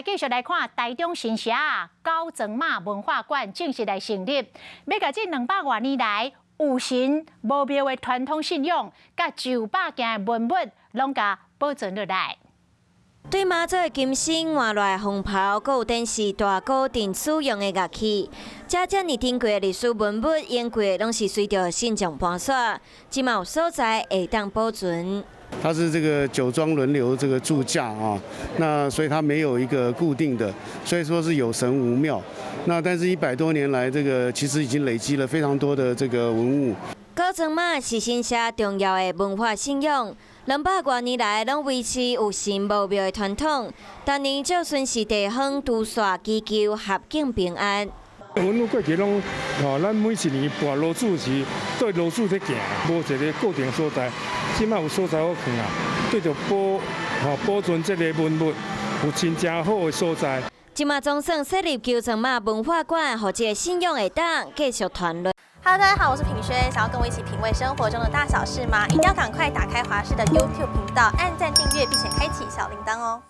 继续来看台中新社高层马文化馆正式来成立，要甲这200多年来有神无庙的传统信仰，甲900件文物，拢甲保存落来。 对妈祖的金身换来红袍，还有电视大鼓电使用的乐器，遮尼珍贵的历史文物，演过拢是随着信众搬徙，即嘛有所在会当保存。 它是这个酒庄轮流这个驻驾啊，那所以它没有一个固定的，所以说是有神无庙。那但是100多年来，这个其实已经累积了非常多的这个文物。高层马是新社重要的文化信仰，200多年来拢维持有神无庙的传统。当年就顺时地方都煞祈求合境平安。 文物过去拢，咱每一年跋路子时，对路子在行，无一个固定所在。即摆有所在好看啊，对着保存这个文物，有真正好的所在。即马总算设立高层马文化馆，互这个信仰会当继续传落。 Hello， 大家好，我是品轩。想要跟我一起品味生活中的大小事吗？一定要赶快打开华视的 YouTube 频道，按赞订阅，并且开启小铃铛哦。